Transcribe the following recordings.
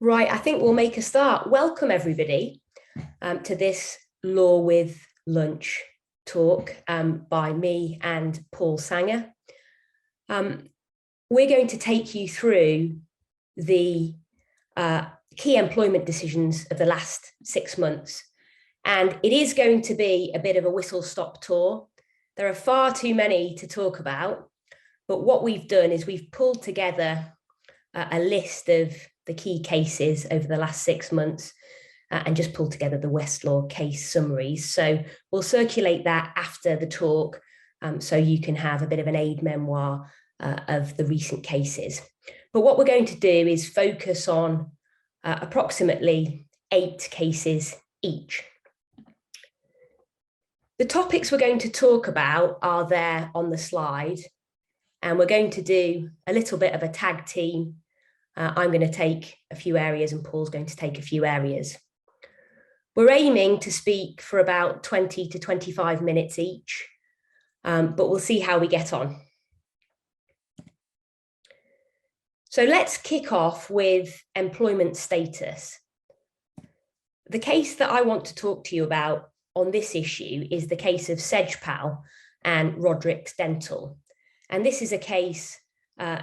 Right, I think we'll make a start. Welcome, everybody, to this Law with Lunch talk by me and Paul Sangha. We're going to take you through the key employment decisions of the last 6 months. And it is going to be a bit of a whistle-stop tour. There are far too many to talk about, but what we've done is we've pulled together a list of the key cases over the last 6 months and just pulled together the Westlaw case summaries. So we'll circulate that after the talk so you can have a bit of an aid memoir of the recent cases. But what we're going to do is focus on approximately 8 cases each. The topics we're going to talk about are there on the slide, and we're going to do a little bit of a tag team. I'm going to take a few areas and Paul's going to take a few areas. We're aiming to speak for about 20 to 25 minutes each, but we'll see how we get on. So let's kick off with employment status. The case that I want to talk to you about on this issue is the case of Sedgepal and Roderick's Dental. And this is a case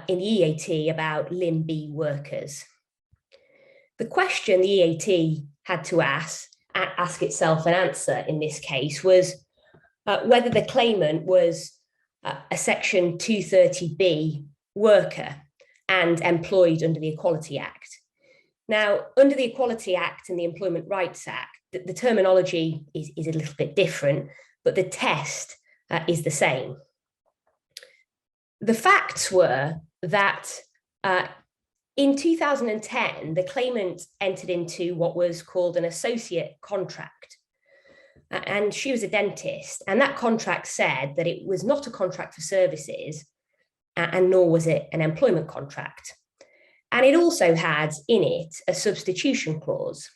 in the EAT about Limb B workers. The question the EAT had to ask itself and answer in this case was whether the claimant was a Section 230B worker and employed under the Equality Act. Now, under the Equality Act and the Employment Rights Act, the terminology is a little bit different, but the test is the same. The facts were that in 2010, the claimant entered into what was called an associate contract. And she was a dentist, and that contract said that it was not a contract for services, and nor was it an employment contract. And it also had in it a substitution clause.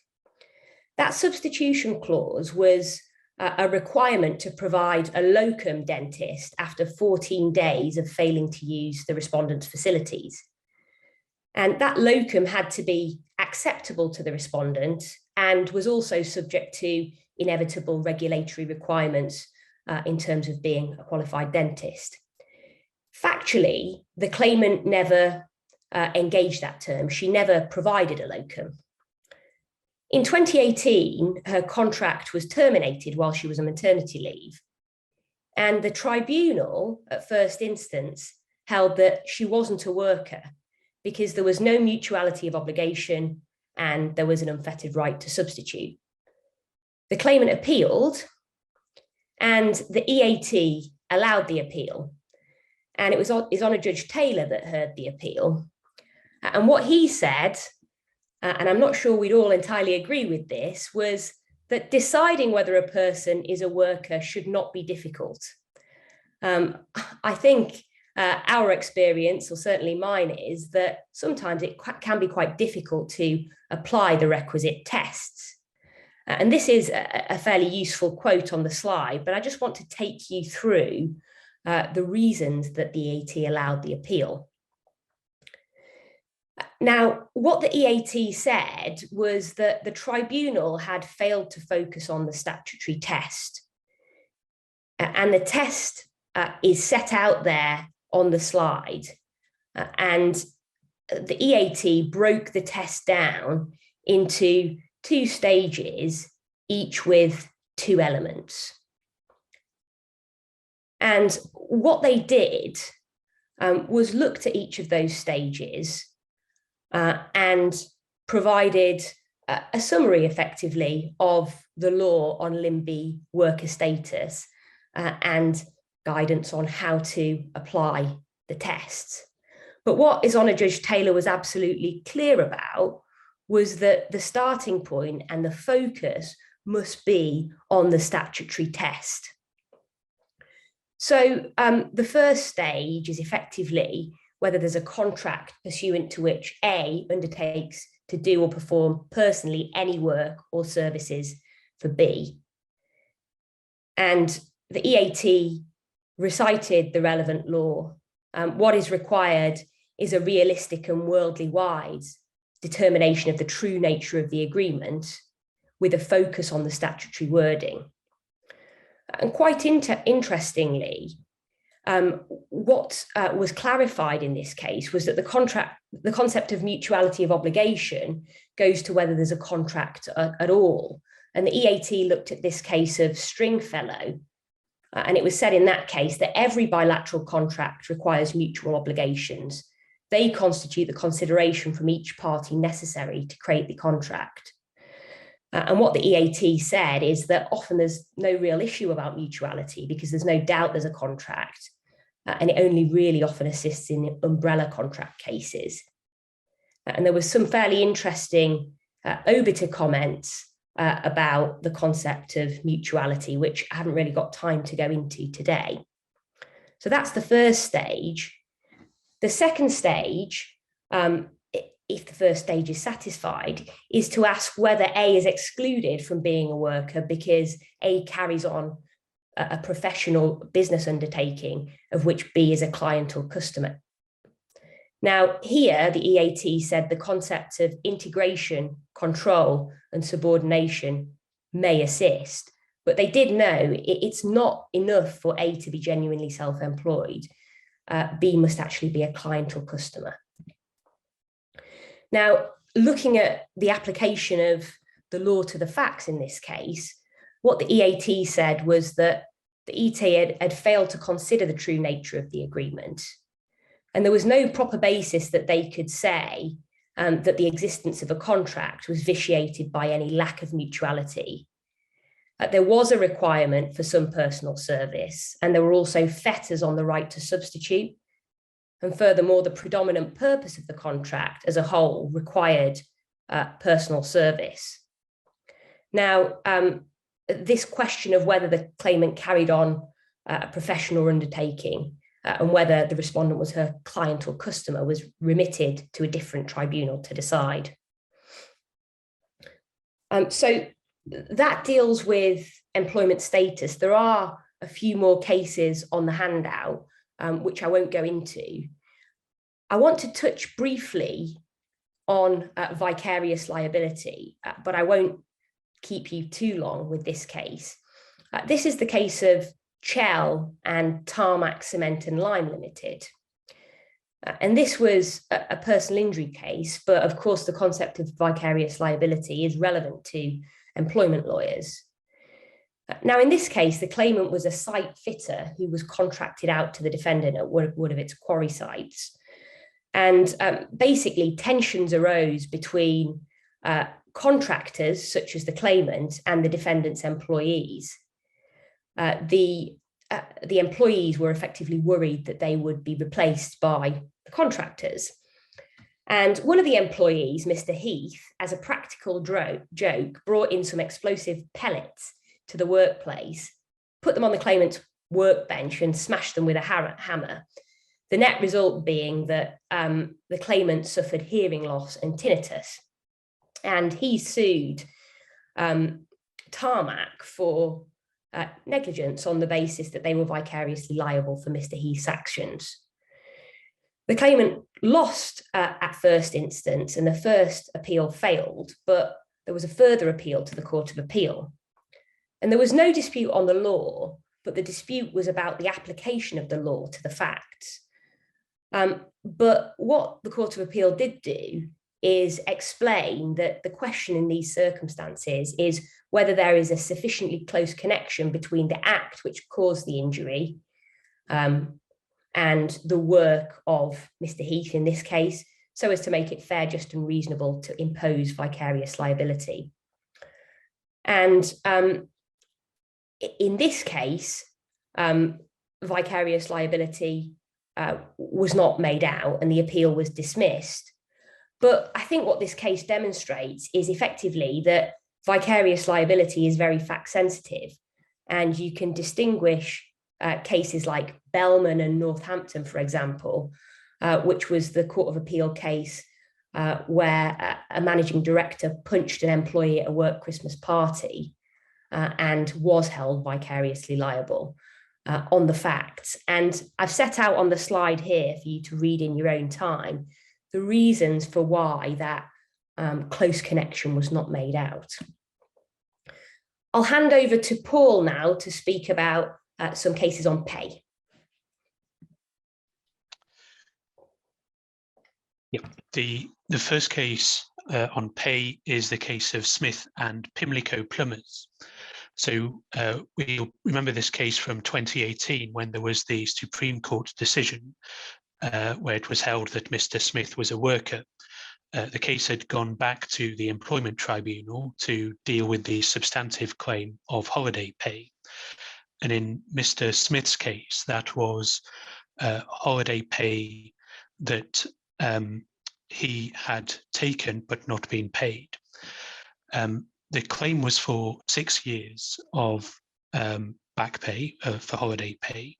That substitution clause was a requirement to provide a locum dentist after 14 days of failing to use the respondent's facilities. And that locum had to be acceptable to the respondent and was also subject to inevitable regulatory requirements in terms of being a qualified dentist. Factually, the claimant never engaged that term. She never provided a locum. In 2018, her contract was terminated while she was on maternity leave. And the tribunal, at first instance, held that she wasn't a worker because there was no mutuality of obligation and there was an unfettered right to substitute. The claimant appealed, and the EAT allowed the appeal. And it was Honour Judge Taylor that heard the appeal. And what he said, and I'm not sure we'd all entirely agree with this, was that deciding whether a person is a worker should not be difficult. I think our experience, or certainly mine, is that sometimes it can be quite difficult to apply the requisite tests. And this is a fairly useful quote on the slide, but I just want to take you through the reasons that the EAT allowed the appeal. Now, what the EAT said was that the tribunal had failed to focus on the statutory test. And the test is set out there on the slide. And the EAT broke the test down into 2 stages, each with 2 elements. And what they did was looked at each of those stages and provided a summary, effectively, of the law on Limb B worker status and guidance on how to apply the tests. But what Honour Judge Taylor was absolutely clear about was that the starting point and the focus must be on the statutory test. So the first stage is effectively whether there's a contract pursuant to which A undertakes to do or perform personally any work or services for B. And the EAT recited the relevant law. What is required is a realistic and worldly wise determination of the true nature of the agreement with a focus on the statutory wording. And quite interestingly, what was clarified in this case was that the concept of mutuality of obligation goes to whether there's a contract at all. And the EAT looked at this case of Stringfellow, and it was said in that case that every bilateral contract requires mutual obligations. They constitute the consideration from each party necessary to create the contract. And what the EAT said is that often there's no real issue about mutuality because there's no doubt there's a contract, and it only really often assists in umbrella contract cases. And there was some fairly interesting obiter comments about the concept of mutuality, which I haven't really got time to go into today. So that's the first stage. The second stage, if the first stage is satisfied, is to ask whether A is excluded from being a worker because A carries on a professional business undertaking of which B is a client or customer. Now, here, the EAT said the concepts of integration, control, and subordination may assist, but they did know it's not enough for A to be genuinely self-employed. B must actually be a client or customer. Now, looking at the application of the law to the facts in this case, what the EAT said was that the ET had failed to consider the true nature of the agreement. And there was no proper basis that they could say that the existence of a contract was vitiated by any lack of mutuality. There was a requirement for some personal service, and there were also fetters on the right to substitute. And furthermore, the predominant purpose of the contract as a whole required personal service. Now, this question of whether the claimant carried on a professional undertaking and whether the respondent was her client or customer was remitted to a different tribunal to decide. So that deals with employment status. There are a few more cases on the handout, which I won't go into. I want to touch briefly on vicarious liability, but I won't keep you too long with this case. This is the case of Chell and Tarmac Cement and Lime Limited. And this was a personal injury case, but of course the concept of vicarious liability is relevant to employment lawyers. Now, in this case, the claimant was a site fitter who was contracted out to the defendant at one of its quarry sites. And basically tensions arose between contractors, such as the claimant, and the defendant's employees. The employees were effectively worried that they would be replaced by the contractors. And one of the employees, Mr. Heath, as a practical joke, brought in some explosive pellets to the workplace, put them on the claimant's workbench and smashed them with a hammer. The net result being that the claimant suffered hearing loss and tinnitus. And he sued Tarmac for negligence on the basis that they were vicariously liable for Mr. Heath's actions. The claimant lost at first instance, and the first appeal failed, but there was a further appeal to the Court of Appeal. And there was no dispute on the law, but the dispute was about the application of the law to the facts. But what the Court of Appeal did do is explain that the question in these circumstances is whether there is a sufficiently close connection between the act which caused the injury and the work of Mr. Heath in this case, so as to make it fair, just and reasonable to impose vicarious liability. And in this case, vicarious liability was not made out and the appeal was dismissed. But I think what this case demonstrates is effectively that vicarious liability is very fact sensitive, and you can distinguish cases like Bellman and Northampton, for example, which was the Court of Appeal case where a managing director punched an employee at a work Christmas party and was held vicariously liable on the facts. And I've set out on the slide here for you to read in your own time the reasons for why that close connection was not made out. I'll hand over to Paul now to speak about some cases on pay. Yep. The first case on pay is the case of Smith and Pimlico Plumbers. So we remember this case from 2018 when there was the Supreme Court decision where it was held that Mr. Smith was a worker. The case had gone back to the Employment Tribunal to deal with the substantive claim of holiday pay. And in Mr. Smith's case, that was holiday pay that he had taken but not been paid. The claim was for 6 years of back pay, for holiday pay.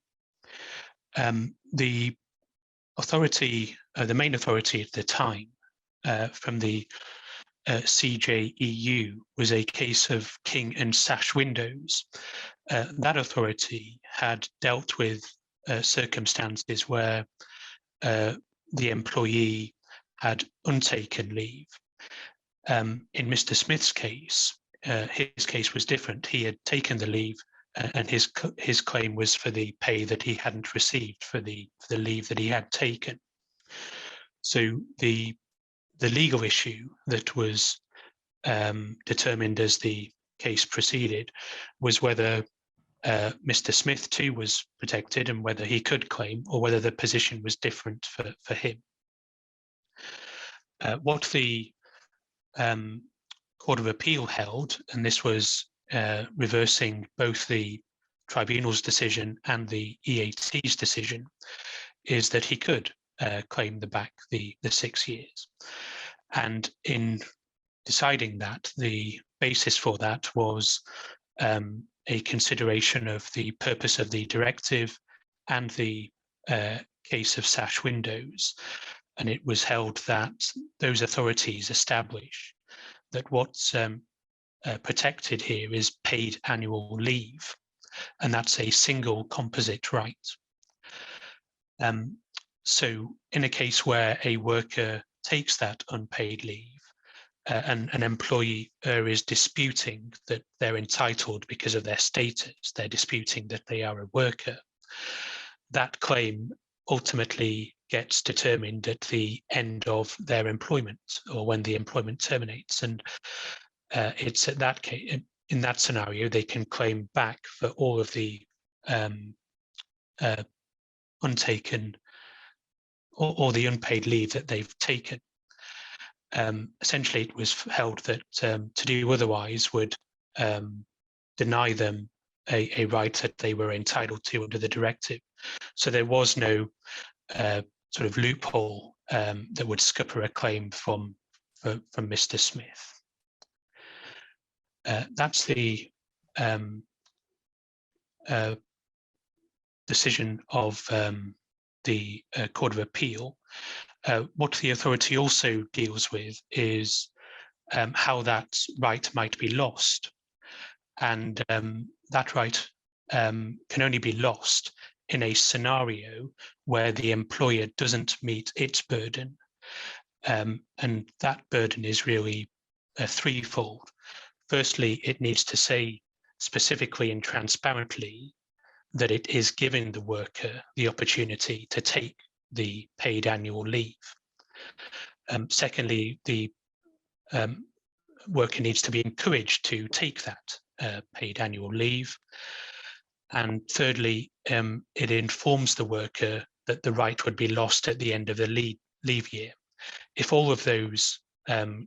The authority, the main authority at the time from the CJEU was a case of King and Sash Windows. That authority had dealt with circumstances where the employee had untaken leave. In Mr. Smith's case, his case was different. He had taken the leave, and his claim was for the pay that he hadn't received for the leave that he had taken. So the legal issue that was determined as the case proceeded was whether Mr. Smith too was protected and whether he could claim, or whether the position was different for him. What the Court of Appeal held, and this was reversing both the tribunal's decision and the EAT's decision, is that he could claim the 6 years. And in deciding that, the basis for that was a consideration of the purpose of the directive and the case of Sash Windows. And it was held that those authorities establish that what's protected here is paid annual leave, and that's a single composite right. So in a case where a worker takes that unpaid leave and an employer is disputing that they're entitled because of their status, they're disputing that they are a worker, that claim ultimately gets determined at the end of their employment, or when the employment terminates. And it's at that case, in that scenario, they can claim back for all of the untaken or the unpaid leave that they've taken. Essentially, it was held that to do otherwise would deny them a right that they were entitled to under the directive. So there was no sort of loophole that would scupper a claim from Mr. Smith. That's the decision of the Court of Appeal. What the authority also deals with is how that right might be lost. And that right can only be lost in a scenario where the employer doesn't meet its burden. And that burden is really threefold. Firstly, it needs to say specifically and transparently that it is giving the worker the opportunity to take the paid annual leave. Secondly, the worker needs to be encouraged to take that paid annual leave. And thirdly, it informs the worker that the right would be lost at the end of the leave year. If all of those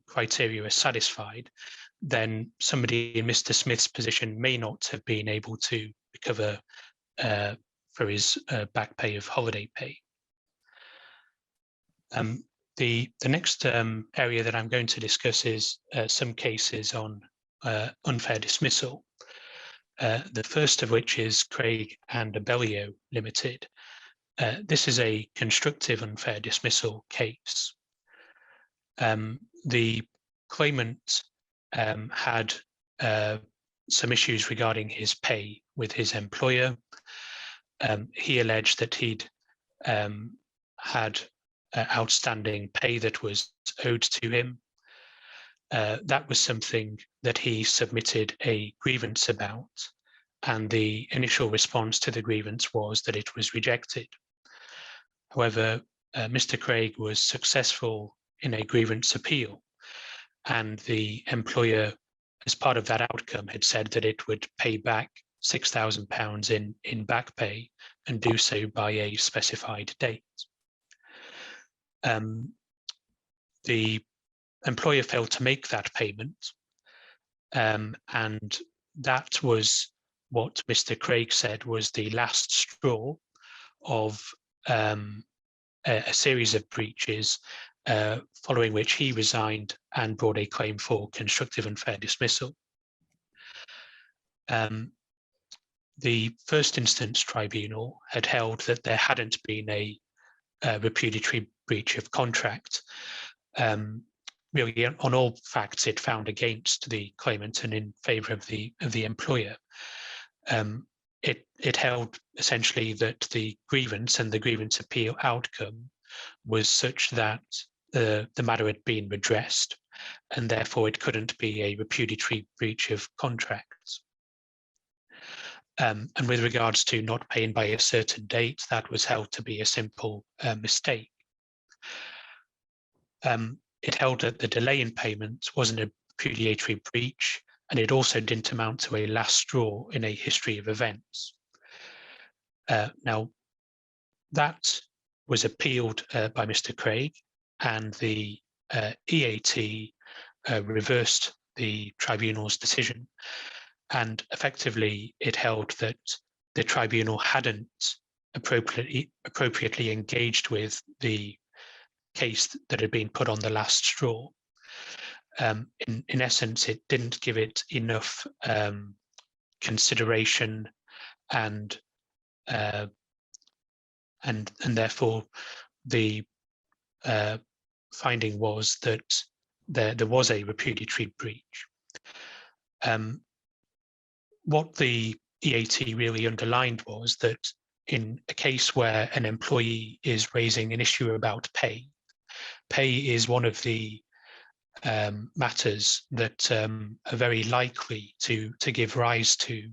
criteria are satisfied, then somebody in Mr. Smith's position may not have been able to recover for his back pay of holiday pay. The next area that I'm going to discuss is some cases on unfair dismissal. The first of which is Craig and Abellio Limited. This is a constructive unfair dismissal case. The claimant had some issues regarding his pay with his employer. He alleged that he'd had outstanding pay that was owed to him. that was something that he submitted a grievance about, and the initial response to the grievance was that it was rejected. However, Mr. Craig was successful in a grievance appeal, and the employer, as part of that outcome, had said that it would pay back £6,000 in back pay and do so by a specified date. The employer failed to make that payment, and that was what Mr. Craig said was the last straw of a series of breaches, following which he resigned and brought a claim for constructive unfair dismissal. The first instance tribunal had held that there hadn't been a repudiatory breach of contract. Really, on all facts, it found against the claimant and in favour of the employer. It held essentially that the grievance and the grievance appeal outcome was such that the matter had been redressed, and therefore it couldn't be a repudiatory breach of contracts. And with regards to not paying by a certain date, that was held to be a simple mistake. It held that the delay in payment wasn't a repudiatory breach, and it also didn't amount to a last straw in a history of events. Now, that was appealed by Mr. Craig, and the EAT reversed the tribunal's decision, and effectively it held that the tribunal hadn't appropriately engaged with the case that had been put on the last straw. In essence, it didn't give it enough consideration, and therefore the finding was that there was a repudiatory breach. What the EAT really underlined was that in a case where an employee is raising an issue about pay is one of the matters that are very likely to give rise to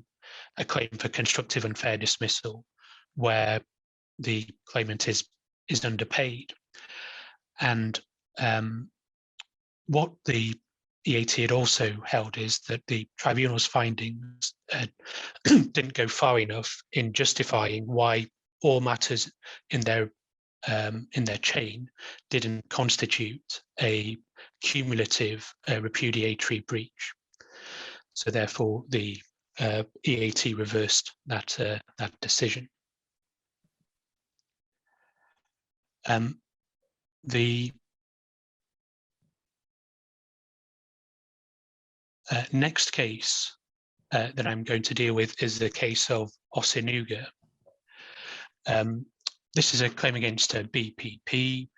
a claim for constructive unfair dismissal, where the claimant is underpaid. And what the EAT had also held is that the tribunal's findings didn't go far enough in justifying why all matters in their chain didn't constitute a cumulative repudiatory breach. So therefore, the EAT reversed that decision. The next case that I'm going to deal with is the case of Ossinuga. This is a claim against a BPP,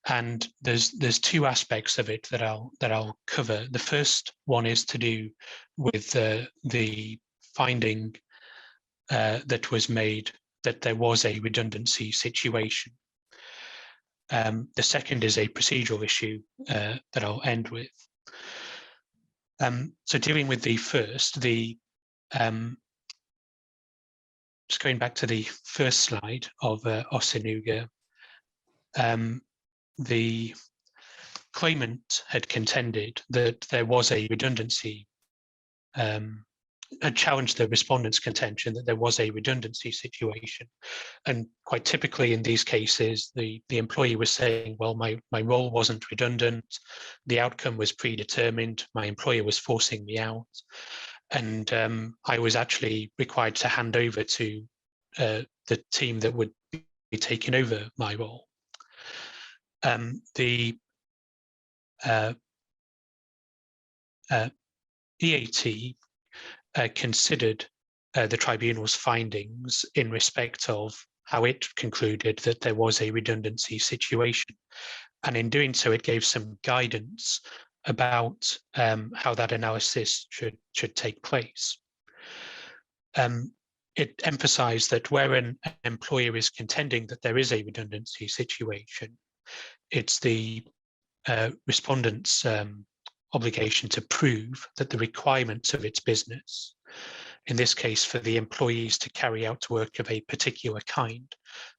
and there's two aspects of it that I'll cover. The first one is to do with the finding that was made that there was a redundancy situation. The second is a procedural issue that I'll end with. So dealing with the first, just going back to the first slide of Ossinuga, the claimant had contended that there was a redundancy, had challenged the respondent's contention that there was a redundancy situation. And quite typically in these cases, the employee was saying, well, my role wasn't redundant, the outcome was predetermined, my employer was forcing me out, and I was actually required to hand over to the team that would be taking over my role. The EAT considered the tribunal's findings in respect of how it concluded that there was a redundancy situation. And in doing so, it gave some guidance about how that analysis should take place. It emphasized that where an employer is contending that there is a redundancy situation, it's the respondent's obligation to prove that the requirements of its business, in this case for the employees to carry out work of a particular kind,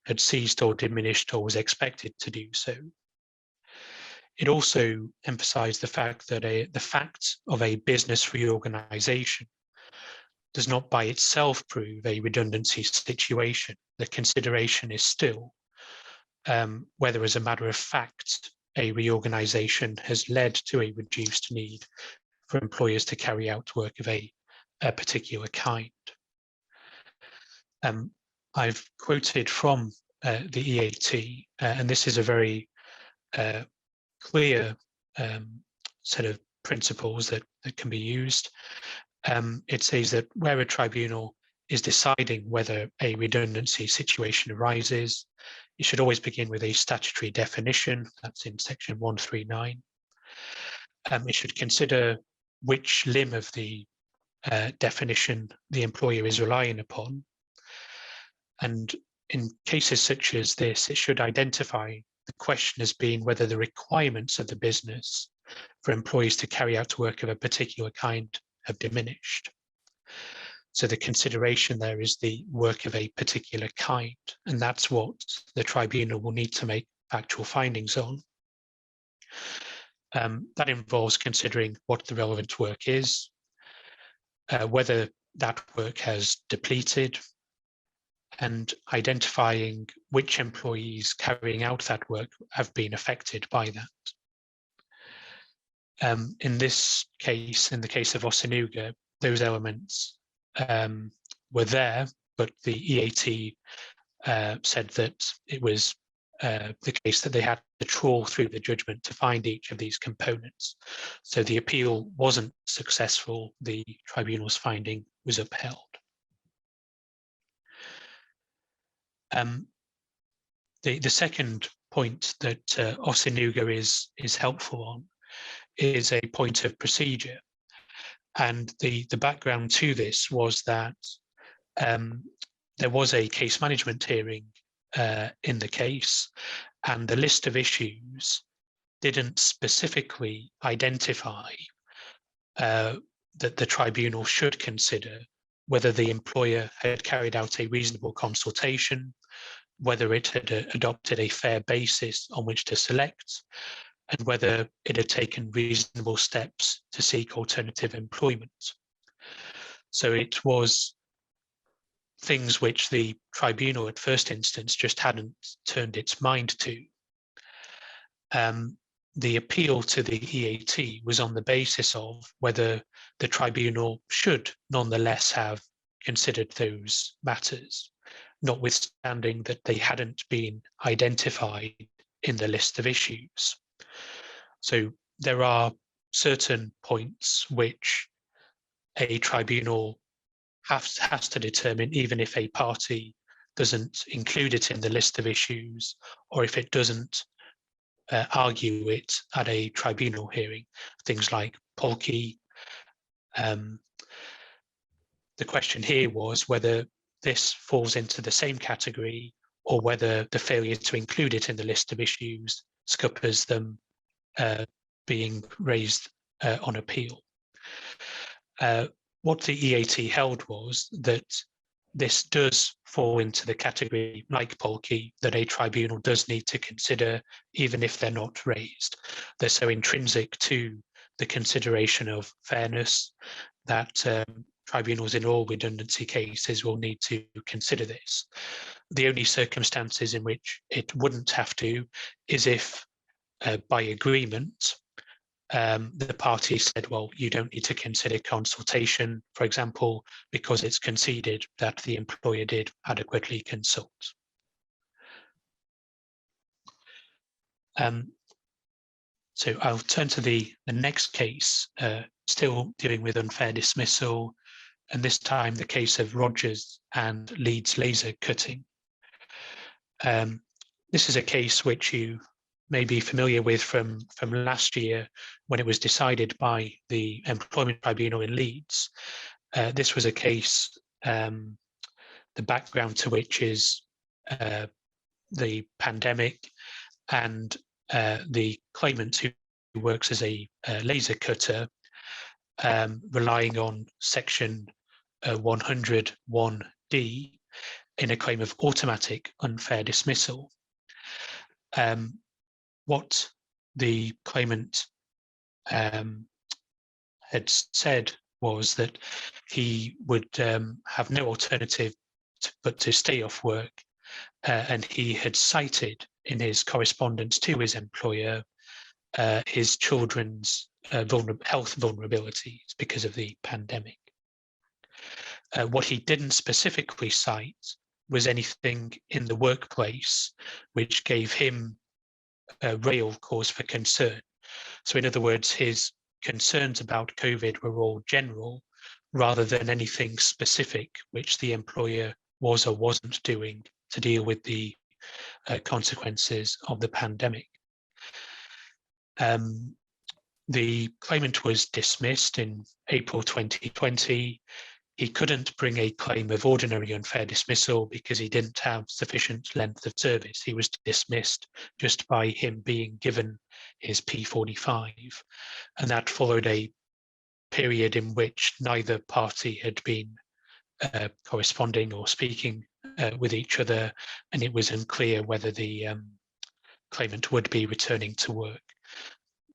had ceased or diminished or was expected to do so. It also emphasised the fact that the fact of a business reorganisation does not by itself prove a redundancy situation. The consideration is still whether, as a matter of fact, a reorganisation has led to a reduced need for employers to carry out work of a particular kind. I've quoted from the EAT, and this is a very clear set of principles that can be used. It says that where a tribunal is deciding whether a redundancy situation arises, it should always begin with a statutory definition. That's in section 139. It should consider which limb of the definition the employer is relying upon. And in cases such as this, it should identify the question as being whether the requirements of the business for employees to carry out work of a particular kind have diminished. So the consideration there is the work of a particular kind, and that's what the tribunal will need to make factual findings on. That involves considering what the relevant work is, whether that work has depleted, and identifying which employees carrying out that work have been affected by that. In this case, in the case of Osanuga, those elements were there, but the EAT said that it was the case that they had to trawl through the judgment to find each of these components. So the appeal wasn't successful, the tribunal's finding was upheld. The second point that Osanuga is helpful on is a point of procedure. And the background to this was that there was a case management hearing in the case, and the list of issues didn't specifically identify that the tribunal should consider whether the employer had carried out a reasonable consultation, whether it had adopted a fair basis on which to select, and whether it had taken reasonable steps to seek alternative employment. So it was things which the tribunal at first instance just hadn't turned its mind to. The appeal to the EAT was on the basis of whether the tribunal should nonetheless have considered those matters, notwithstanding that they hadn't been identified in the list of issues. So there are certain points which a tribunal has to determine, even if a party doesn't include it in the list of issues, or if it doesn't argue it at a tribunal hearing. Things like Polkey. The question here was whether this falls into the same category, or whether the failure to include it in the list of issues scuppers them being raised on appeal. What the EAT held was that this does fall into the category, like Polkey, that a tribunal does need to consider, even if they're not raised. They're so intrinsic to the consideration of fairness that tribunals in all redundancy cases will need to consider this. The only circumstances in which it wouldn't have to is if, by agreement, the party said, well, you don't need to consider consultation, for example, because it's conceded that the employer did adequately consult. So I'll turn to the next case, still dealing with unfair dismissal, and this time the case of Rogers and Leeds laser cutting. This is a case which you may be familiar with from last year when it was decided by the Employment Tribunal in Leeds. This was a case, the background to which is the pandemic, and the claimant who works as a laser cutter, relying on section 101D in a claim of automatic unfair dismissal. What the claimant had said was that he would have no alternative but to stay off work, and he had cited in his correspondence to his employer his children's health vulnerabilities because of the pandemic. What he didn't specifically cite was anything in the workplace which gave him a real cause for concern. So in other words, his concerns about COVID were all general rather than anything specific which the employer was or wasn't doing to deal with the consequences of the pandemic. The claimant was dismissed in April 2020. He couldn't bring a claim of ordinary unfair dismissal because he didn't have sufficient length of service. He was dismissed just by him being given his P45. And that followed a period in which neither party had been corresponding or speaking with each other, and it was unclear whether the claimant would be returning to work.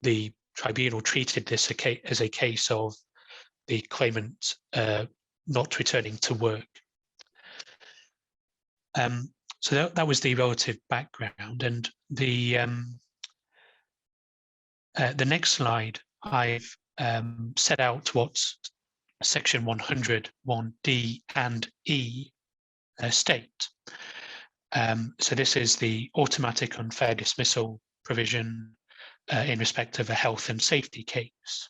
The tribunal treated this as a case of the claimant not returning to work. So that was the relative background, and the next slide I've set out what section 101D and E state. So this is the automatic unfair dismissal provision in respect of a health and safety case.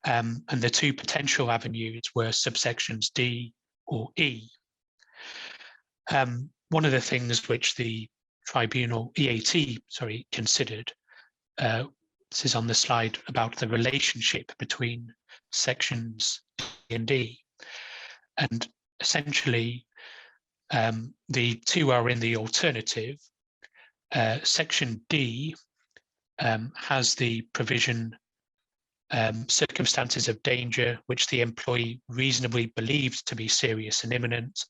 And the two potential avenues were subsections D or E. One of the things which the tribunal EAT considered, this is on the slide about the relationship between sections D and E. And essentially, the two are in the alternative. Section D has the provision circumstances of danger which the employee reasonably believed to be serious and imminent,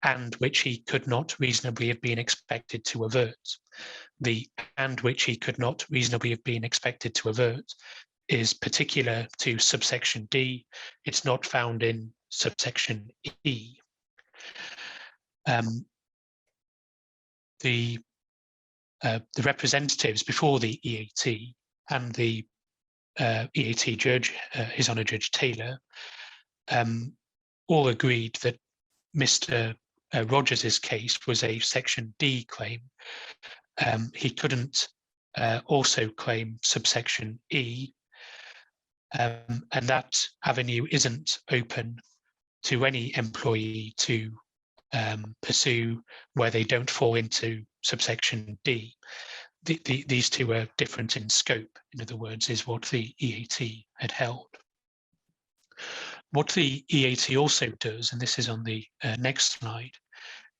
and which he could not reasonably have been expected to avert. The "and which he could not reasonably have been expected to avert" is particular to subsection D. It's not found in subsection E. The representatives before the EAT and the EAT judge, His Honour Judge Taylor, all agreed that Mr. Rogers's case was a section D claim. He couldn't also claim subsection E, and that avenue isn't open to any employee to pursue where they don't fall into subsection D. These two are different in scope, in other words, is what the EAT had held. What the EAT also does, and this is on the next slide,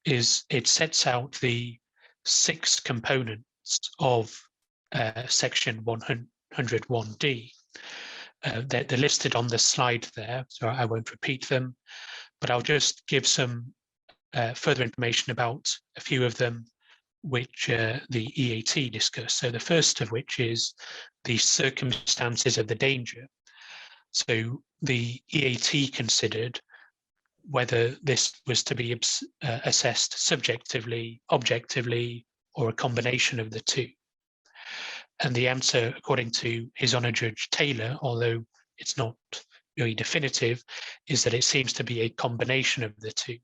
is it sets out the 6 components of section 101D. They're listed on the slide there, so I won't repeat them, but I'll just give some further information about a few of them which the EAT discussed. So the first of which is the circumstances of the danger. So the EAT considered whether this was to be assessed subjectively, objectively, or a combination of the two. And the answer, according to His Honour Judge Taylor, although it's not really definitive, is that it seems to be a combination of the two.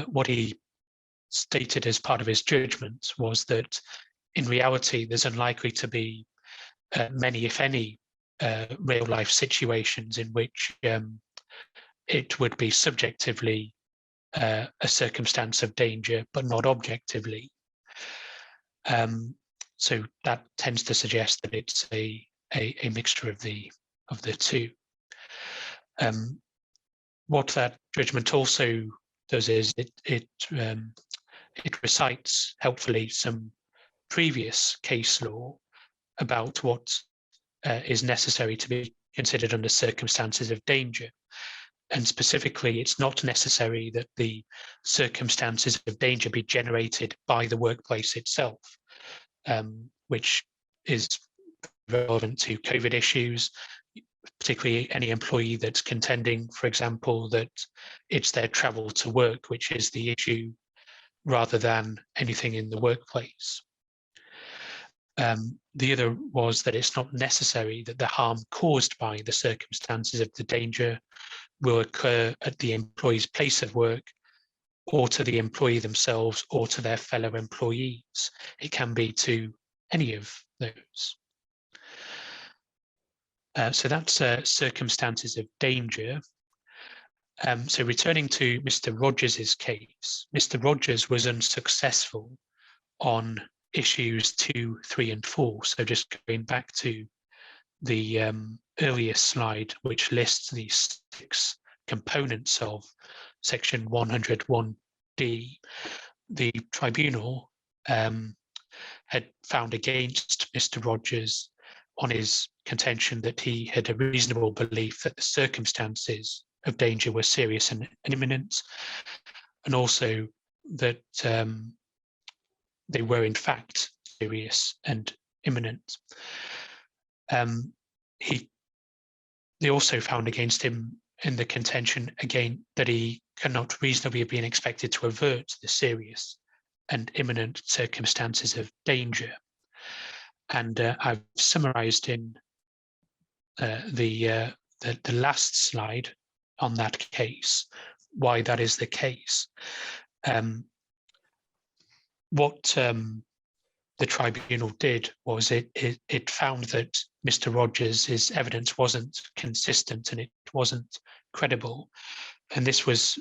What he stated as part of his judgment was that in reality, there's unlikely to be many, if any, real life situations in which it would be subjectively a circumstance of danger, but not objectively. So that tends to suggest that it's a mixture of the two. What that judgment also does is it recites helpfully some previous case law about what is necessary to be considered under circumstances of danger. And specifically, it's not necessary that the circumstances of danger be generated by the workplace itself, which is relevant to COVID issues, particularly any employee that's contending, for example, that it's their travel to work, which is the issue, rather than anything in the workplace. The other was that it's not necessary that the harm caused by the circumstances of the danger will occur at the employee's place of work, or to the employee themselves, or to their fellow employees. It can be to any of those. So that's circumstances of danger. So returning to Mr. Rogers's case, Mr. Rogers was unsuccessful on issues 2, 3, and 4. So just going back to the earlier slide, which lists the 6 components of section 101D, the tribunal had found against Mr. Rogers on his contention that he had a reasonable belief that the circumstances of danger were serious and imminent, and also that they were in fact serious and imminent. They also found against him in the contention, again, that he cannot reasonably have been expected to avert the serious and imminent circumstances of danger. And I've summarized in the last slide on that case why that is the case. What the tribunal did was it found that Mr. Rogers' evidence wasn't consistent and it wasn't credible. And this was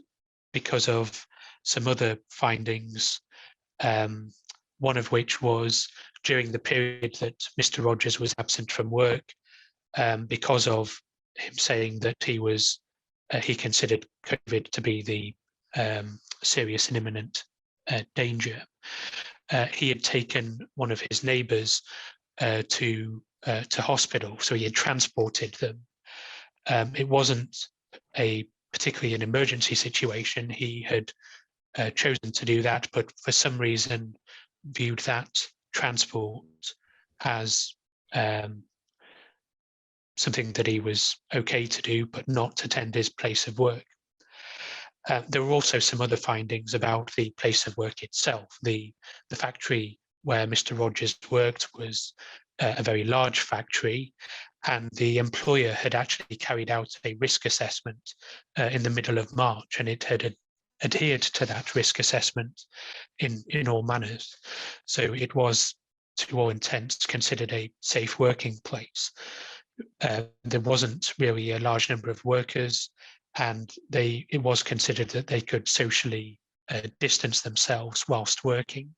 because of some other findings, one of which was during the period that Mr. Rogers was absent from work, because of him saying that he considered COVID to be the serious and imminent danger. He had taken one of his neighbours to hospital, so he had transported them. It wasn't particularly an emergency situation. He had chosen to do that, but for some reason viewed that transport as something that he was okay to do, but not to attend his place of work. There were also some other findings about the place of work itself. The factory where Mr. Rogers worked was a very large factory, and the employer had actually carried out a risk assessment in the middle of March, and it had adhered to that risk assessment in all manners. So it was, to all intents, considered a safe working place. There wasn't really a large number of workers, and it was considered that they could socially distance themselves whilst working.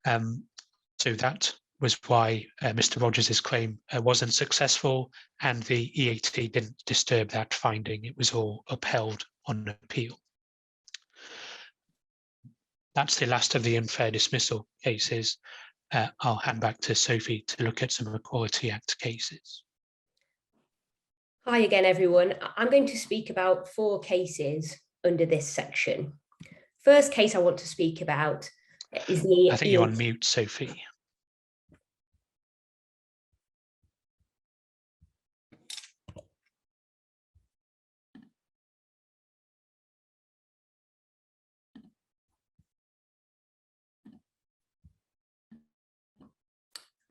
So that was why Mr. Rogers' claim wasn't successful, and the EAT didn't disturb that finding. It was all upheld on appeal. That's the last of the unfair dismissal cases. I'll hand back to Sophie to look at some Equality Act cases. Hi again, everyone. I'm going to speak about 4 cases under this section. First case I want to speak about is the... I think you're on mute, Sophie.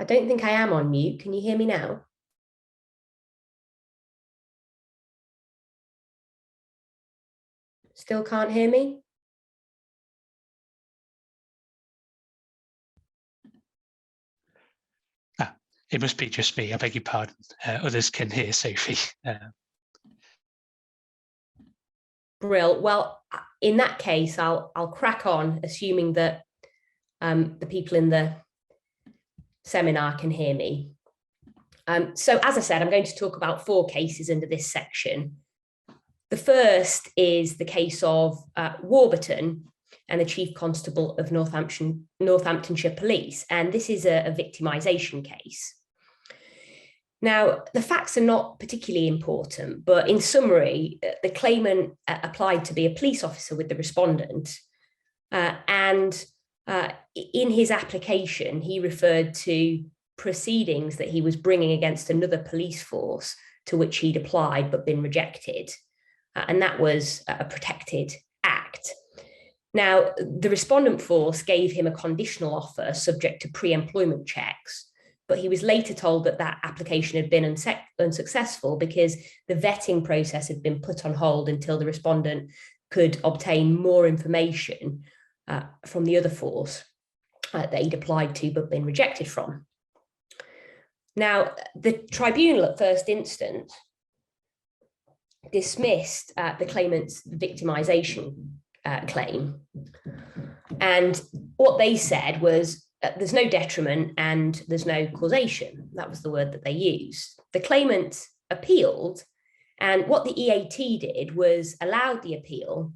I don't think I am on mute. Can you hear me now? Still can't hear me? It must be just me. I beg your pardon. Others can hear Sophie. Brill. Well, in that case, I'll crack on, assuming that the people in the seminar can hear me. So as I said, I'm going to talk about 4 cases under this section. The first is the case of Warburton, and the Chief Constable of Northamptonshire Police. And this is a victimisation case. Now, the facts are not particularly important, but in summary, the claimant applied to be a police officer with the respondent. And in his application, he referred to proceedings that he was bringing against another police force to which he'd applied but been rejected. And that was a protected act. Now, the respondent force gave him a conditional offer subject to pre-employment checks, but he was later told that that application had been unsuccessful because the vetting process had been put on hold until the respondent could obtain more information from the other force that he'd applied to but been rejected from. Now, the tribunal at first instance dismissed the claimant's victimisation claim. And what they said was there's no detriment and there's no causation. That was the word that they used. The claimant appealed, and what the EAT did was allowed the appeal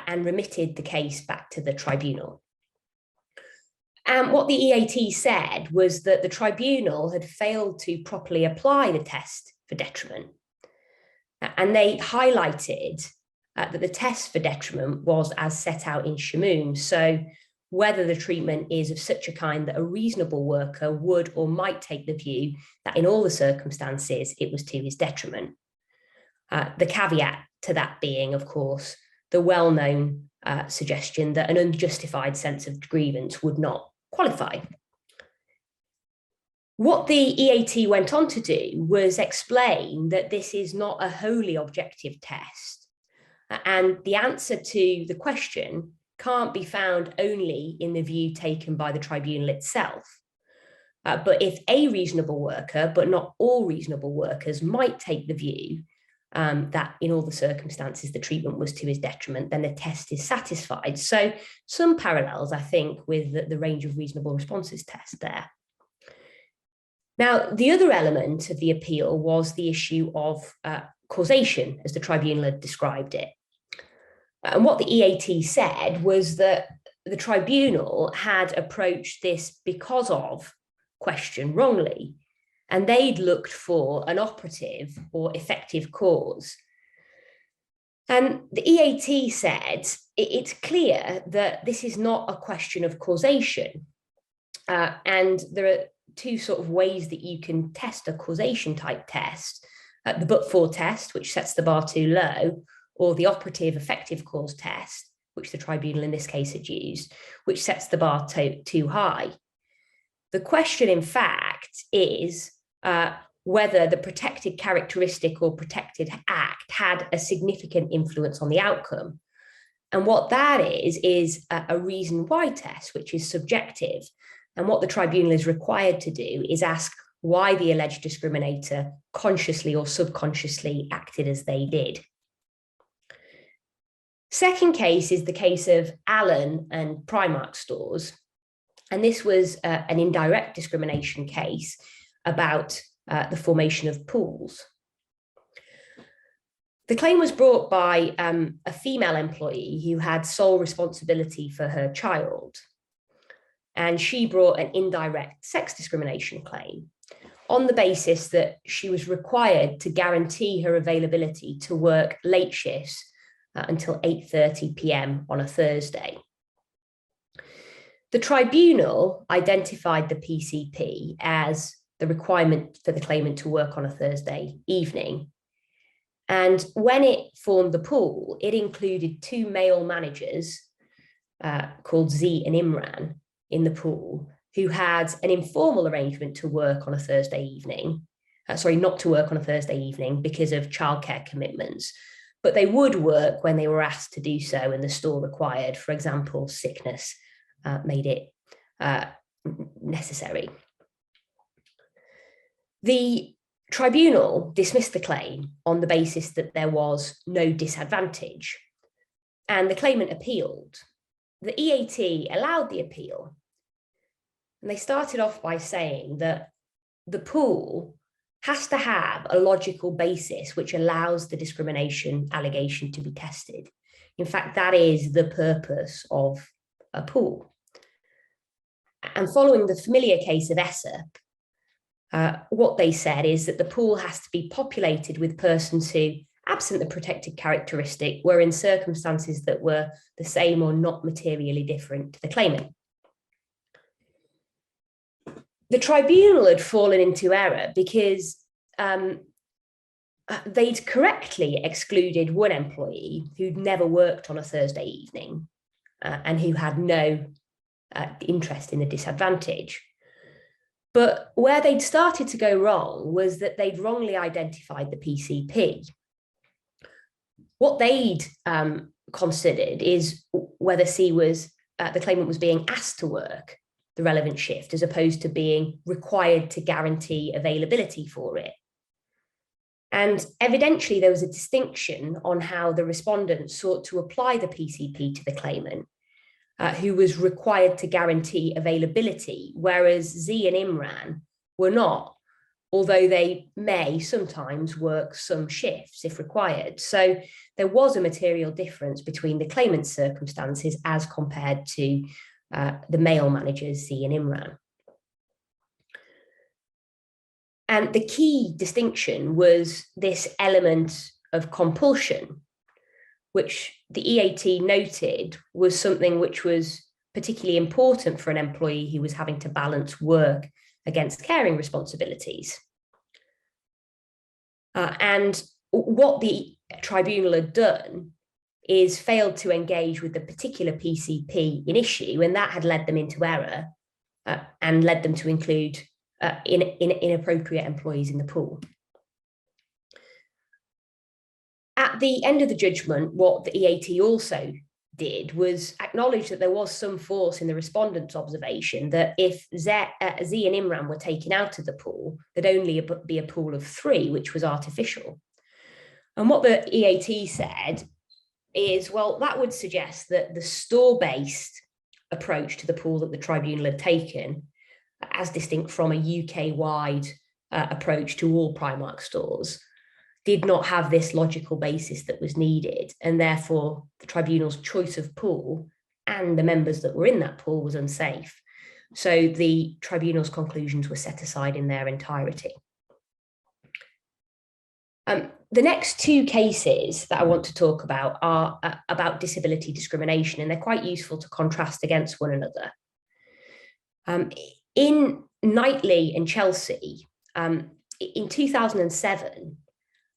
and remitted the case back to the tribunal. And what the EAT said was that the tribunal had failed to properly apply the test for detriment. And they highlighted that the test for detriment was as set out in Shamoon. So whether the treatment is of such a kind that a reasonable worker would or might take the view that in all the circumstances it was to his detriment. The caveat to that being, of course, the well-known suggestion that an unjustified sense of grievance would not qualify. What the EAT went on to do was explain that this is not a wholly objective test, and the answer to the question can't be found only in the view taken by the tribunal itself. But if a reasonable worker, but not all reasonable workers, might take the view that in all the circumstances the treatment was to his detriment, then the test is satisfied. So some parallels, I think, with the range of reasonable responses test there. Now, the other element of the appeal was the issue of causation, as the tribunal had described it. And what the EAT said was that the tribunal had approached this because of question wrongly, and they'd looked for an operative or effective cause. And the EAT said it's clear that this is not a question of causation. And there are two sort of ways that you can test a causation type test: the but-for test, which sets the bar too low, or the operative effective cause test, which the tribunal in this case had used, which sets the bar too high. The question, in fact, is whether the protected characteristic or protected act had a significant influence on the outcome. And what that is a reason why test, which is subjective. And what the tribunal is required to do is ask why the alleged discriminator consciously or subconsciously acted as they did. Second case is the case of Allen and Primark stores. And this was an indirect discrimination case about the formation of pools. The claim was brought by a female employee who had sole responsibility for her child. And she brought an indirect sex discrimination claim on the basis that she was required to guarantee her availability to work late shifts until 8:30 p.m. on a Thursday. The tribunal identified the PCP as the requirement for the claimant to work on a Thursday evening. And when it formed the pool, it included two male managers called Z and Imran in the pool, who had an informal arrangement to work on a Thursday evening, not to work on a Thursday evening because of childcare commitments, but they would work when they were asked to do so and the store required. For example, sickness made it necessary. The tribunal dismissed the claim on the basis that there was no disadvantage, and the claimant appealed. The EAT allowed the appeal, and they started off by saying that the pool has to have a logical basis which allows the discrimination allegation to be tested. In fact, that is the purpose of a pool. And following the familiar case of Aesop, what they said is that the pool has to be populated with persons who, absent the protected characteristic, were in circumstances that were the same or not materially different to the claimant. The tribunal had fallen into error because they'd correctly excluded one employee who'd never worked on a Thursday evening and who had no interest in the disadvantage. But where they'd started to go wrong was that they'd wrongly identified the PCP. What they'd considered is whether the claimant was being asked to work the relevant shift as opposed to being required to guarantee availability for it. And evidentially, there was a distinction on how the respondent sought to apply the PCP to the claimant, who was required to guarantee availability, whereas Z and Imran were not, although they may sometimes work some shifts if required. So there was a material difference between the claimant's circumstances as compared to the male managers, Z and Imran. And the key distinction was this element of compulsion, which the EAT noted was something which was particularly important for an employee who was having to balance work against caring responsibilities. And what the tribunal had done is failed to engage with the particular PCP in issue, and that had led them into error and led them to include inappropriate employees in the pool. At the end of the judgment, what the EAT also did was acknowledge that there was some force in the respondent's observation that if Z and Imran were taken out of the pool, there'd only be a pool of 3, which was artificial. And what the EAT said is, well, that would suggest that the store-based approach to the pool that the tribunal had taken, as distinct from a UK-wide approach to all Primark stores, did not have this logical basis that was needed, and therefore the tribunal's choice of pool and the members that were in that pool was unsafe. So the tribunal's conclusions were set aside in their entirety. The next 2 cases that I want to talk about are about disability discrimination, and they're quite useful to contrast against one another. In Knightley and Chelsea, in 2007,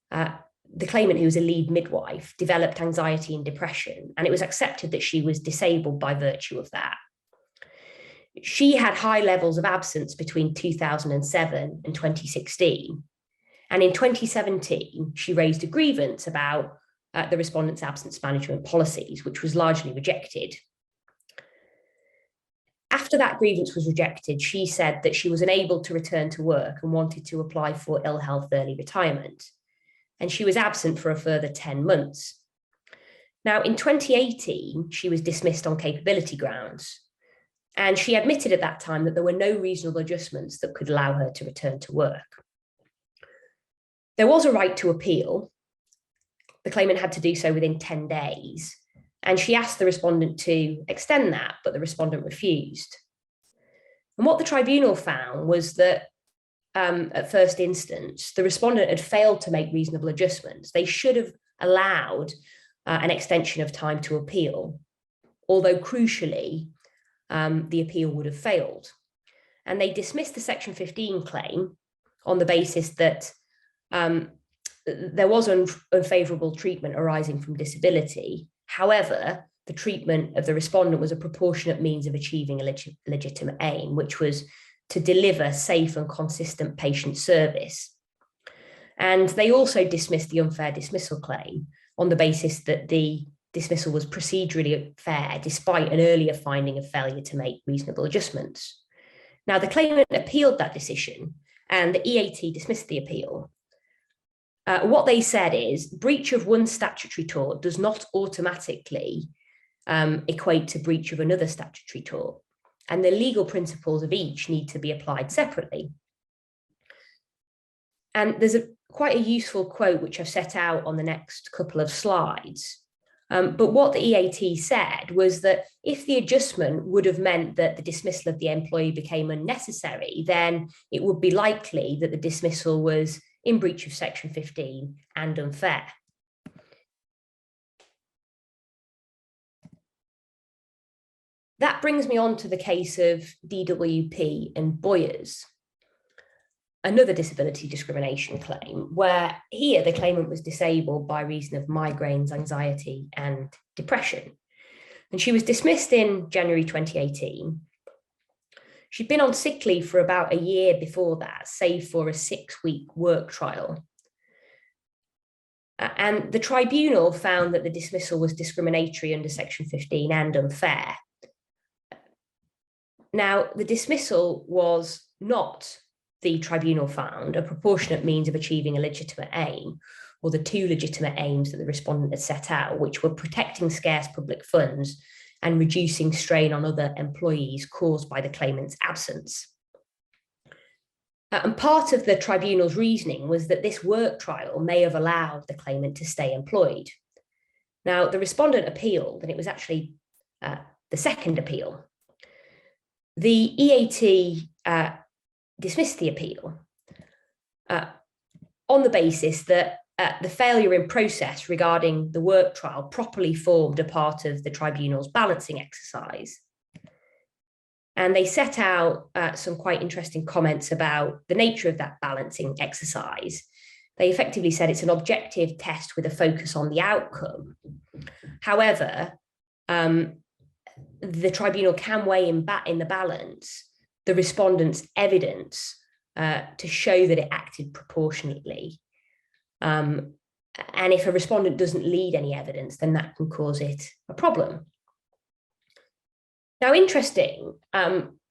the claimant, who was a lead midwife, developed anxiety and depression, and it was accepted that she was disabled by virtue of that. She had high levels of absence between 2007 and 2016. And in 2017, she raised a grievance about the respondent's absence management policies, which was largely rejected. After that grievance was rejected, she said that she was unable to return to work and wanted to apply for ill health early retirement. And she was absent for a further 10 months. Now, in 2018, she was dismissed on capability grounds. And she admitted at that time that there were no reasonable adjustments that could allow her to return to work. There was a right to appeal. The claimant had to do so within 10 days. And she asked the respondent to extend that, but the respondent refused. And what the tribunal found was that at first instance, the respondent had failed to make reasonable adjustments. They should have allowed an extension of time to appeal, although crucially, the appeal would have failed. And they dismissed the Section 15 claim on the basis that there was unfavourable treatment arising from disability. However, the treatment of the respondent was a proportionate means of achieving a legitimate aim, which was to deliver safe and consistent patient service. And they also dismissed the unfair dismissal claim on the basis that the dismissal was procedurally fair, despite an earlier finding of failure to make reasonable adjustments. Now, the claimant appealed that decision, and the EAT dismissed the appeal. What they said is breach of one statutory tort does not automatically equate to breach of another statutory tort, and the legal principles of each need to be applied separately. And there's quite a useful quote which I've set out on the next couple of slides, But what the EAT said was that if the adjustment would have meant that the dismissal of the employee became unnecessary, then it would be likely that the dismissal was in breach of Section 15 and unfair. That brings me on to the case of DWP and Boyers, another disability discrimination claim, where here the claimant was disabled by reason of migraines, anxiety, and depression. And she was dismissed in January 2018. She'd been on sick leave for about a year before that, save for a 6-week work trial. And the tribunal found that the dismissal was discriminatory under Section 15 and unfair. Now, the dismissal was not, the tribunal found, a proportionate means of achieving a legitimate aim, or the two legitimate aims that the respondent had set out, which were protecting scarce public funds and reducing strain on other employees caused by the claimant's absence. And part of the tribunal's reasoning was that this work trial may have allowed the claimant to stay employed. Now, the respondent appealed, and it was actually the second appeal. The EAT dismissed the appeal on the basis that the failure in process regarding the work trial properly formed a part of the tribunal's balancing exercise. And they set out some quite interesting comments about the nature of that balancing exercise. They effectively said it's an objective test with a focus on the outcome. However, the tribunal can weigh in the balance the respondent's evidence to show that it acted proportionately. And if a respondent doesn't lead any evidence, then that can cause it a problem. Now, interestingly,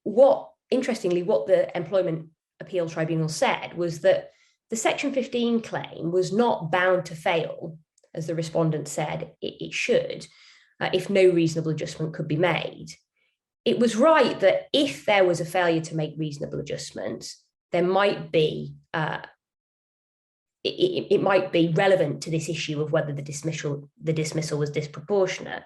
what the Employment Appeal Tribunal said was that the Section 15 claim was not bound to fail, as the respondent said it should, if no reasonable adjustment could be made. It was right that if there was a failure to make reasonable adjustments, there might be it might be relevant to this issue of whether the dismissal was disproportionate.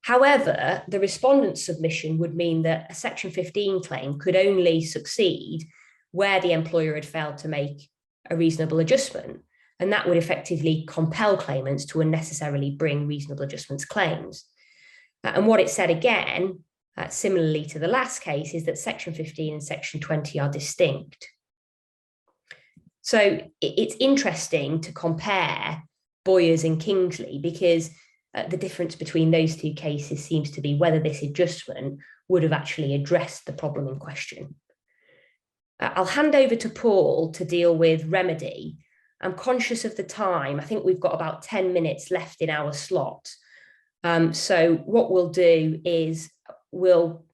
However, the respondent's submission would mean that a Section 15 claim could only succeed where the employer had failed to make a reasonable adjustment, and that would effectively compel claimants to unnecessarily bring reasonable adjustments claims. And what it said again, similarly to the last case, is that Section 15 and Section 20 are distinct. So it's interesting to compare Boyers and Kingsley, because the difference between those two cases seems to be whether this adjustment would have actually addressed the problem in question. I'll hand over to Paul to deal with remedy. I'm conscious of the time. I think we've got about 10 minutes left in our slot. So what we'll do is we'll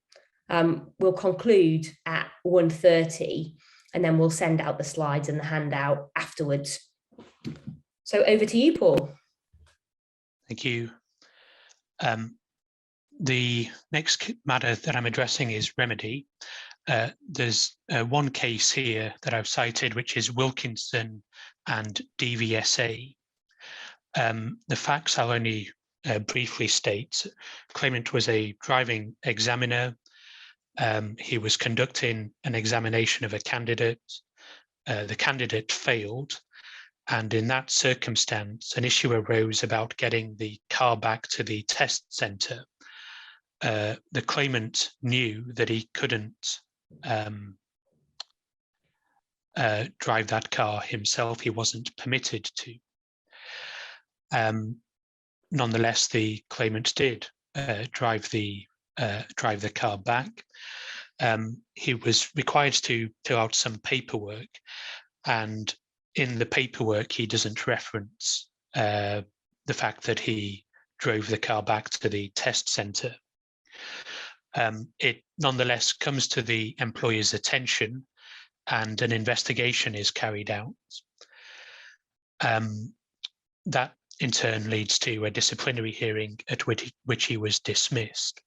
conclude at 1:30, and then we'll send out the slides and the handout afterwards. So over to you, Paul. Thank you. The next matter that I'm addressing is remedy. There's one case here that I've cited, which is Wilkinson and DVSA. The facts I'll only briefly state. Claimant was a driving examiner. He was conducting an examination of a candidate. The candidate failed. And in that circumstance, an issue arose about getting the car back to the test centre. The claimant knew that he couldn't drive that car himself. He wasn't permitted to. Nonetheless, the claimant did drive the car back. He was required to fill out some paperwork, and in the paperwork, he doesn't reference the fact that he drove the car back to the test centre. It nonetheless comes to the employer's attention, and an investigation is carried out. That in turn leads to a disciplinary hearing at which he was dismissed.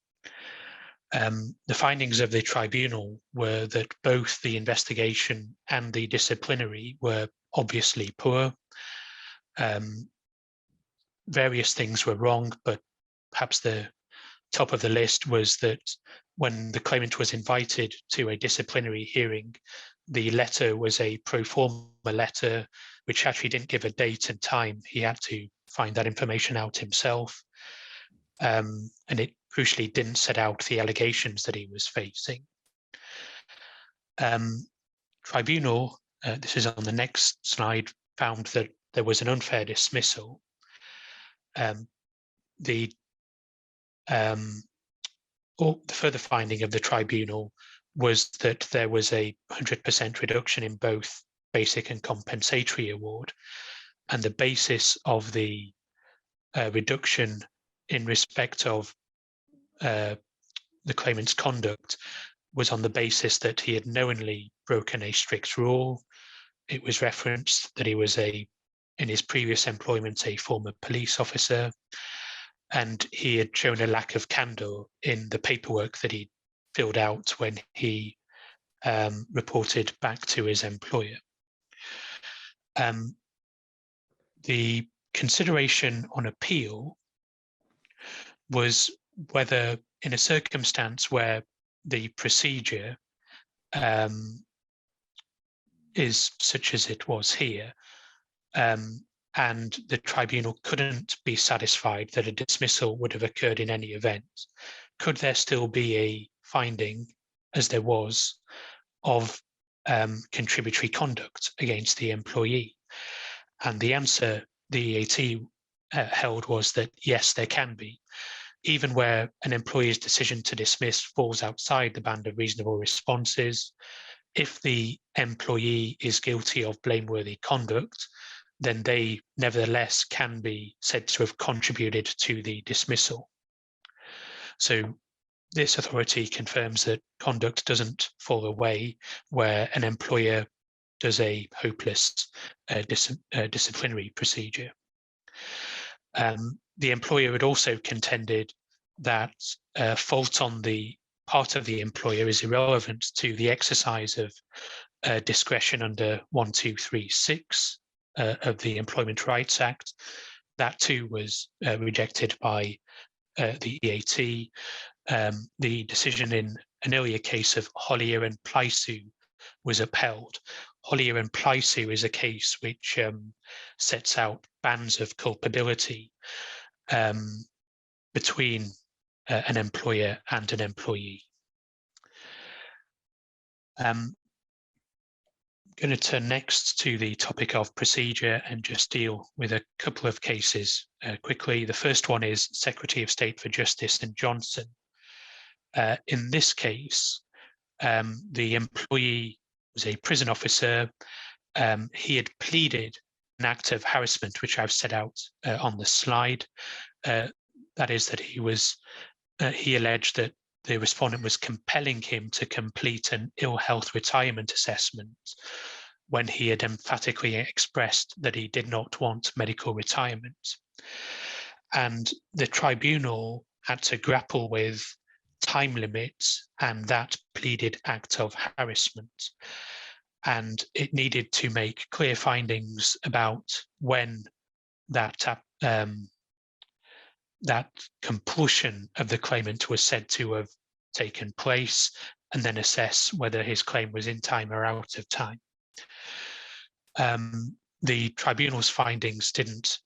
The findings of the tribunal were that both the investigation and the disciplinary were obviously poor. various things were wrong, but perhaps the top of the list was that when the claimant was invited to a disciplinary hearing, the letter was a pro forma letter, which actually didn't give a date and time. He had to find that information out himself. And it crucially didn't set out the allegations that he was facing. Tribunal, this is on the next slide, found that there was an unfair dismissal. The further finding of the tribunal was that there was a 100% reduction in both basic and compensatory award, and the basis of the reduction in respect of the claimant's conduct was on the basis that he had knowingly broken a strict rule. It was referenced that he was in his previous employment, a former police officer, and he had shown a lack of candour in the paperwork that he filled out when he reported back to his employer. The consideration on appeal was whether, in a circumstance where the procedure is such as it was here, and the tribunal couldn't be satisfied that a dismissal would have occurred in any event, could there still be a finding, as there was, of contributory conduct against the employee? And the answer the EAT held was that yes, there can be, even where an employee's decision to dismiss falls outside the band of reasonable responses. If the employee is guilty of blameworthy conduct, then they nevertheless can be said to have contributed to the dismissal. So this authority confirms that conduct doesn't fall away where an employer does a hopeless disciplinary procedure. The employer had also contended that fault on the part of the employer is irrelevant to the exercise of discretion under 1236 of the Employment Rights Act. That too was rejected by the EAT. The decision in an earlier case of Hollier and Plycew was upheld. Hollier and Plycew is a case which sets out bands of culpability between an employer and an employee. I'm going to turn next to the topic of procedure and just deal with a couple of cases quickly. The first one is Secretary of State for Justice and Johnson. In this case, the employee was a prison officer. He had pleaded an act of harassment, which I've set out on the slide. That is that he alleged that the respondent was compelling him to complete an ill health retirement assessment when he had emphatically expressed that he did not want medical retirement. And the tribunal had to grapple with time limits and that pleaded act of harassment. And it needed to make clear findings about when that compulsion of the claimant was said to have taken place, and then assess whether his claim was in time or out of time. The tribunal's findings didn't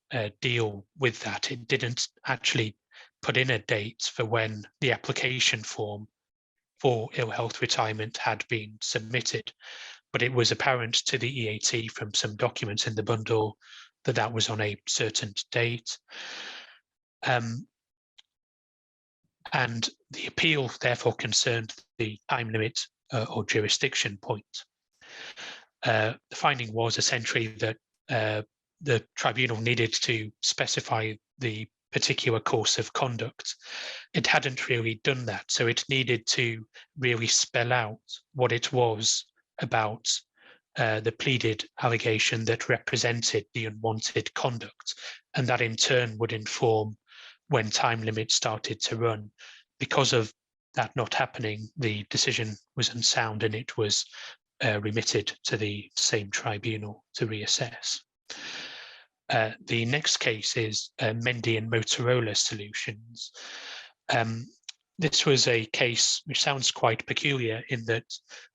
deal with that. It didn't actually put in a date for when the application form for ill health retirement had been submitted, but it was apparent to the EAT from some documents in the bundle that that was on a certain date. And the appeal therefore concerned the time limit or jurisdiction point. The finding was essentially that the tribunal needed to specify the particular course of conduct. It hadn't really done that, so it needed to really spell out what it was about the pleaded allegation that represented the unwanted conduct, and that in turn would inform when time limits started to run. Because of that not happening, the decision was unsound and it was remitted to the same tribunal to reassess. The next case is Mendy and Motorola Solutions. This was a case which sounds quite peculiar in that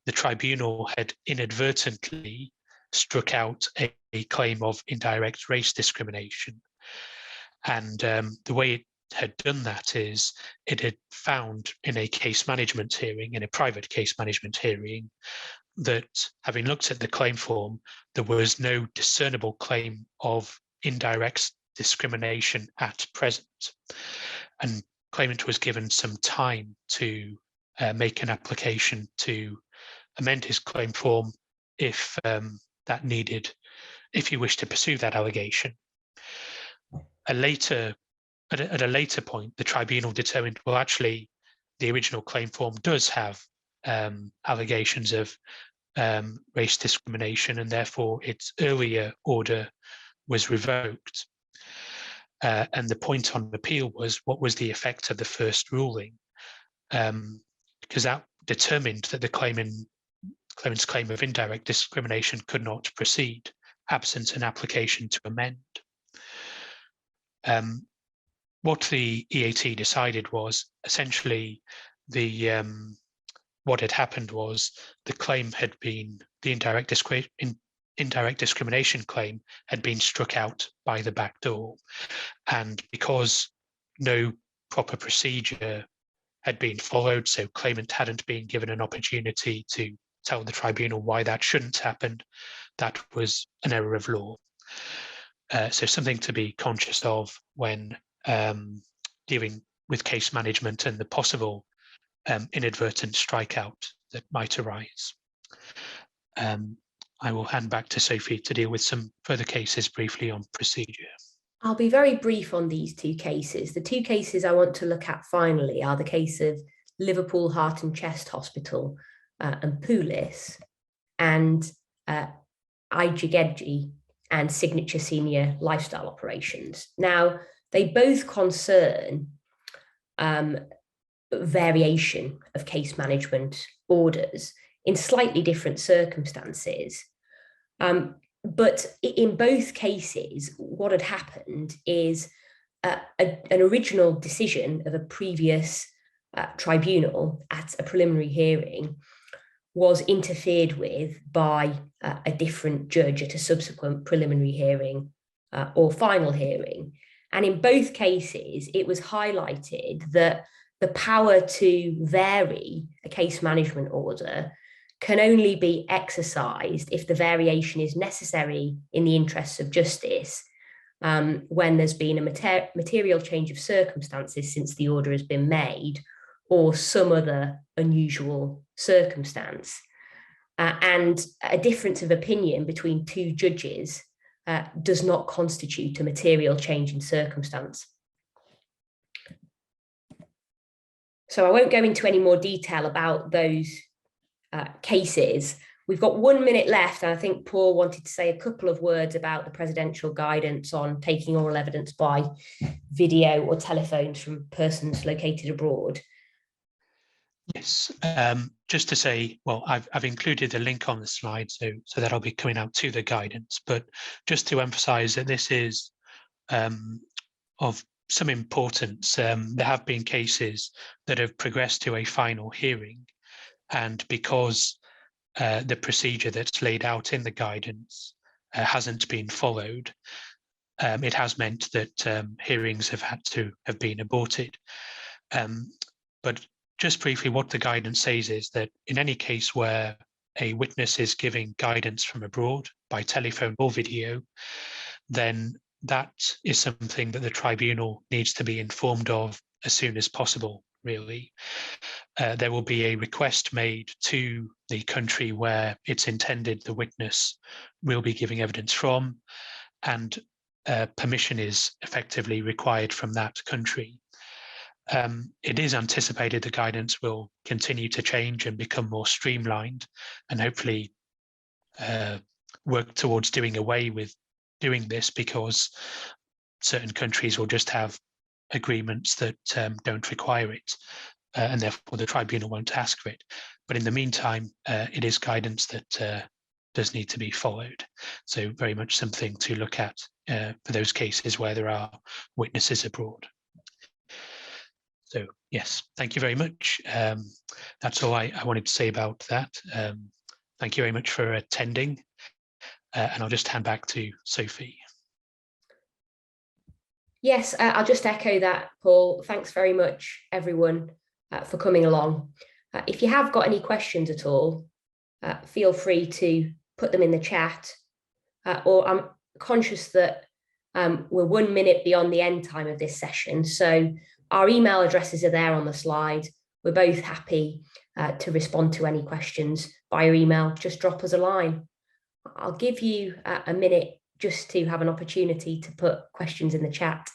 the tribunal had inadvertently struck out a claim of indirect race discrimination. And the way it had done that is it had found in a case management hearing, in a private case management hearing, that having looked at the claim form, there was no discernible claim of indirect discrimination at present. And claimant was given some time to make an application to amend his claim form if that needed, if he wished to pursue that allegation. At a later point, the tribunal determined, well, actually, the original claim form does have allegations of race discrimination, and therefore its earlier order was revoked. And the point on appeal was, what was the effect of the first ruling? Because that determined that the claimant's claim of indirect discrimination could not proceed, absent an application to amend. What the EAT decided was essentially what had happened was the claim had been, the indirect discrimination claim had been struck out by the back door. And because no proper procedure had been followed, so claimant hadn't been given an opportunity to tell the tribunal why that shouldn't happen, that was an error of law. So something to be conscious of when dealing with case management and the possible inadvertent strikeout that might arise. I will hand back to Sophie to deal with some further cases briefly on procedure. I'll be very brief on these two cases. The two cases I want to look at finally are the case of Liverpool Heart and Chest Hospital and Poulis, and Ijegedji and Signature Senior Lifestyle Operations. Now, they both concern variation of case management orders in slightly different circumstances. But in both cases, what had happened is an original decision of a previous tribunal at a preliminary hearing was interfered with by a different judge at a subsequent preliminary hearing or final hearing. And in both cases, it was highlighted that the power to vary a case management order can only be exercised if the variation is necessary in the interests of justice, when there's been a material change of circumstances since the order has been made, or some other unusual circumstance. And a difference of opinion between two judges does not constitute a material change in circumstance. So I won't go into any more detail about those cases. We've got 1 minute left, and I think Paul wanted to say a couple of words about the presidential guidance on taking oral evidence by video or telephones from persons located abroad. Yes, just to say, well, I've included a link on the slide, so that'll be coming out to the guidance, but just to emphasize that this is of some importance. There have been cases that have progressed to a final hearing, and because the procedure that's laid out in the guidance hasn't been followed, it has meant that hearings have had to have been aborted. But just briefly, what the guidance says is that in any case where a witness is giving guidance from abroad by telephone or video, then that is something that the tribunal needs to be informed of as soon as possible, really. There will be a request made to the country where it's intended the witness will be giving evidence from, and permission is effectively required from that country. It is anticipated the guidance will continue to change and become more streamlined, and hopefully work towards doing away with doing this, because certain countries will just have agreements that don't require it, and therefore the tribunal won't ask for it. But in the meantime, it is guidance that does need to be followed. So very much something to look at for those cases where there are witnesses abroad. So yes, thank you very much. That's all I wanted to say about that. Thank you very much for attending. And I'll just hand back to Sophie. Yes, I'll just echo that, Paul. Thanks very much, everyone, for coming along. If you have got any questions at all, feel free to put them in the chat. Or I'm conscious that we're 1 minute beyond the end time of this session. So our email addresses are there on the slide. We're both happy to respond to any questions via email. Just drop us a line. I'll give you a minute just to have an opportunity to put questions in the chat.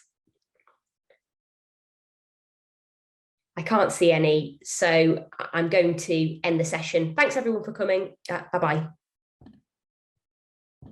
I can't see any, so I'm going to end the session. Thanks everyone for coming. Bye-bye.